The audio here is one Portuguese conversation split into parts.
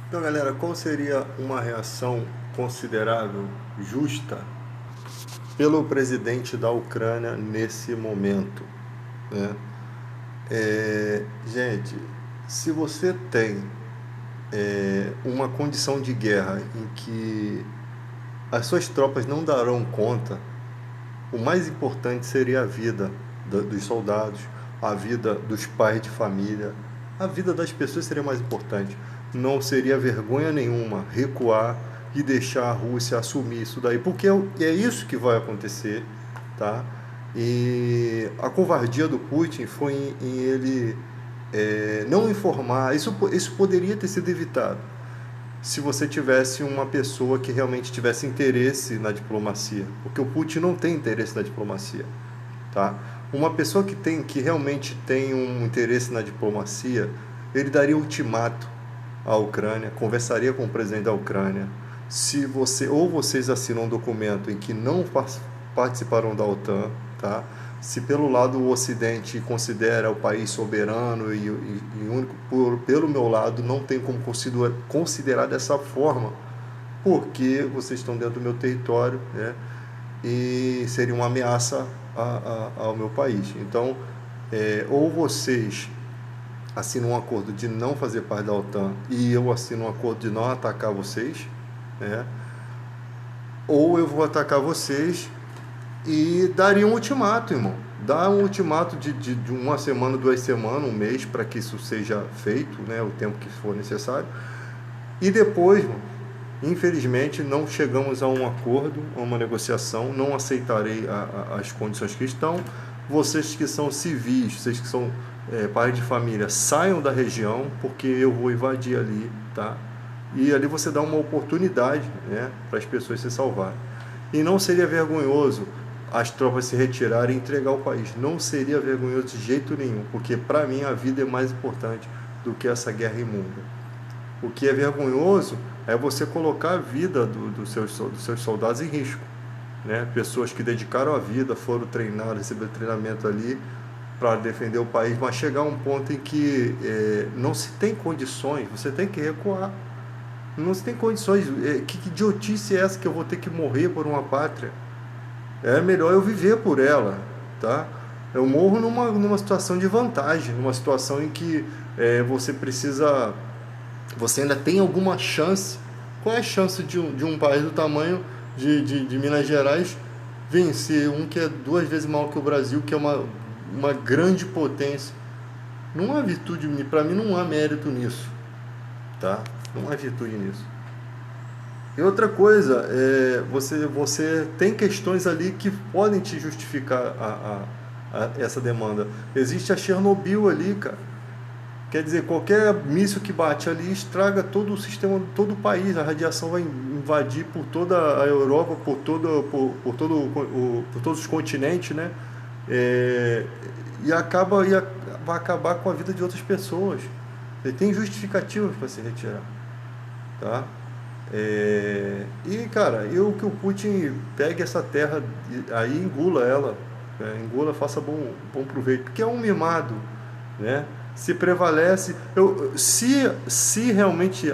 Então, galera, qual seria uma reação considerável, justa, pelo presidente da Ucrânia nesse momento, né? Gente, se você tem uma condição de guerra em que as suas tropas não darão conta, o mais importante seria a vida dos soldados, a vida dos pais de família, a vida das pessoas seria mais importante. Não seria vergonha nenhuma recuar e deixar a Rússia assumir isso daí, porque é isso que vai acontecer, tá? E a covardia do Putin foi em ele não informar. Isso poderia ter sido evitado se você tivesse uma pessoa que realmente tivesse interesse na diplomacia, porque o Putin não tem interesse na diplomacia, tá? Uma pessoa que realmente tem um interesse na diplomacia, ele daria ultimato à Ucrânia, conversaria com o presidente da Ucrânia. Se você ou vocês assinam um documento em que não participaram da OTAN, tá? Se pelo lado o Ocidente considera o país soberano e único, pelo meu lado não tem como considerar dessa forma, porque vocês estão dentro do meu território, né? E seria uma ameaça ao meu país. Então, ou vocês assinam um acordo de não fazer parte da OTAN e eu assino um acordo de não atacar vocês, né? Ou eu vou atacar vocês e daria um ultimato, irmão. Dá um ultimato de uma semana, 2 semanas, um mês, para que isso seja feito, né, o tempo que for necessário. E depois, irmão, infelizmente, não chegamos a um acordo, a uma negociação, não aceitarei as condições que estão. Vocês que são civis, vocês que são pais de família, saiam da região, porque eu vou invadir ali, tá? E ali você dá uma oportunidade, né, para as pessoas se salvarem. E não seria vergonhoso as tropas se retirarem e entregar o país. Não seria vergonhoso de jeito nenhum, porque para mim a vida é mais importante do que essa guerra imunda. O que é vergonhoso é você colocar a vida dos seus soldados em risco, né? Pessoas que dedicaram a vida, foram treinadas, receberam treinamento ali para defender o país, mas chegar a um ponto em que não se tem condições, você tem que recuar. Não se tem condições. Que idiotice é essa que eu vou ter que morrer por uma pátria? É melhor eu viver por ela, tá? Eu morro numa situação de vantagem, numa situação em que você precisa, você ainda tem alguma chance. Qual é a chance de um país do tamanho de Minas Gerais vencer um que é 2 vezes maior que o Brasil, que é uma grande potência? Não há virtude, para mim não há mérito nisso, tá? Não há virtude nisso. E outra coisa, você tem questões ali que podem te justificar essa demanda. Existe a Chernobyl ali, cara. Quer dizer, qualquer míssil que bate ali estraga todo o sistema, todo o país. A radiação vai invadir por toda a Europa, por todos os continentes, né? Vai acabar com a vida de outras pessoas. Ele tem justificativas para se retirar, tá? E cara, que o Putin pegue essa terra aí, engula ela, engula, faça bom proveito, porque é um mimado, né? Se prevalece, se realmente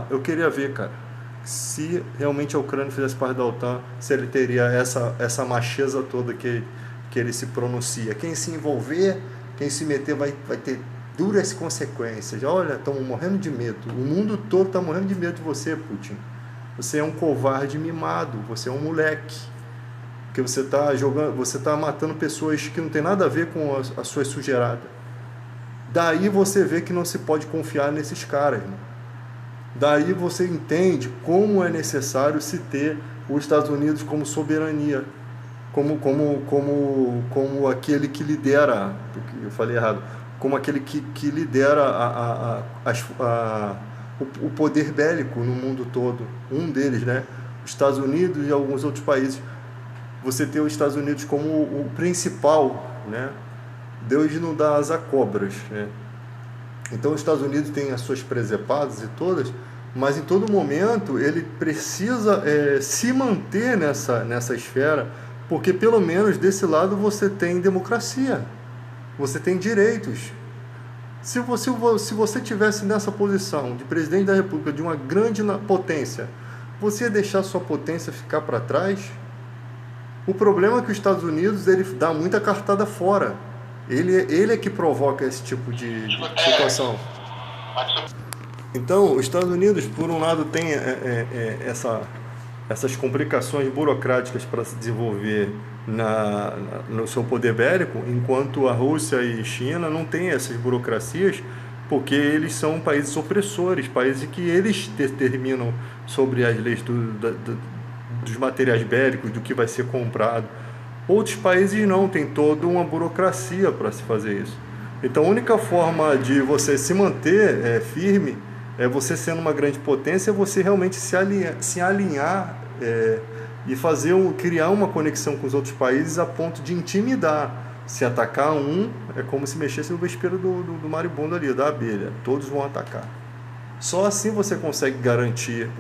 eu queria ver, cara, se realmente a Ucrânia fizesse parte da OTAN, se ele teria essa macheza toda que ele se pronuncia. Quem se envolver, quem se meter vai ter duras consequências. Olha, estão morrendo de medo. O mundo todo está morrendo de medo de você, Putin. Você é um covarde mimado. Você é um moleque. Porque você está matando pessoas que não tem nada a ver com a sua sujeirada. Daí você vê que não se pode confiar nesses caras, irmão. Daí você entende como é necessário se ter os Estados Unidos como soberania, como aquele que lidera, eu falei errado, como aquele que lidera o poder bélico no mundo todo, um deles, né? Os Estados Unidos e alguns outros países. Você tem os Estados Unidos como o principal, né? Deus não dá asa a cobras, né? Então os Estados Unidos têm as suas presepadas e todas, mas em todo momento ele precisa se manter nessa esfera, porque pelo menos desse lado você tem democracia, você tem direitos. Se você tivesse nessa posição de presidente da República de uma grande potência, você ia deixar sua potência ficar para trás? O problema é que os Estados Unidos ele dá muita cartada fora. Ele é que provoca esse tipo de situação. Então, os Estados Unidos, por um lado, tem essas complicações burocráticas para se desenvolver no seu poder bélico, enquanto a Rússia e China não têm essas burocracias, porque eles são países opressores, países que eles determinam sobre as leis dos materiais bélicos, do que vai ser comprado. Outros países não, tem toda uma burocracia para se fazer isso. Então a única forma de você se manter firme é você sendo uma grande potência, é você realmente se alinhar e criar uma conexão com os outros países a ponto de intimidar. Se atacar um, é como se mexesse no vespeiro do maribondo ali, da abelha. Todos vão atacar. Só assim você consegue garantir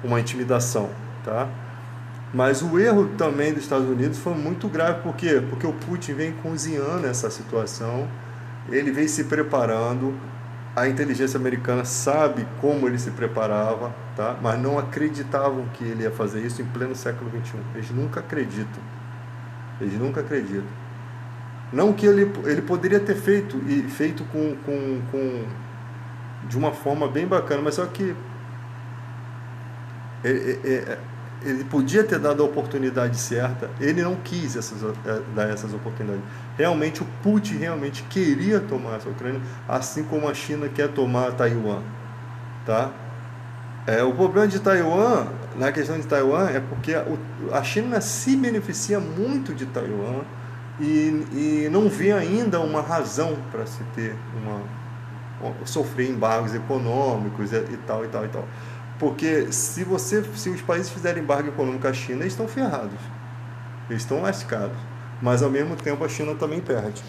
uma intimidação, tá? Mas o erro também dos Estados Unidos foi muito grave. Por quê? Porque o Putin vem cozinhando essa situação, ele vem se preparando, a inteligência americana sabe como ele se preparava, tá? Mas não acreditavam que ele ia fazer isso em pleno século XXI. Eles nunca acreditam. Eles nunca acreditam. Não que ele poderia ter feito de uma forma bem bacana, mas só que ele podia ter dado a oportunidade certa, ele não quis dar essas oportunidades. Realmente o Putin realmente queria tomar essa Ucrânia, assim como a China quer tomar Taiwan, tá? O problema de Taiwan, na questão de Taiwan, é porque a China se beneficia muito de Taiwan e não vê ainda uma razão para se ter sofrer embargos econômicos e tal. Porque se os países fizerem embargo econômico à China, eles estão ferrados. Eles estão lascados. Mas ao mesmo tempo a China também perde.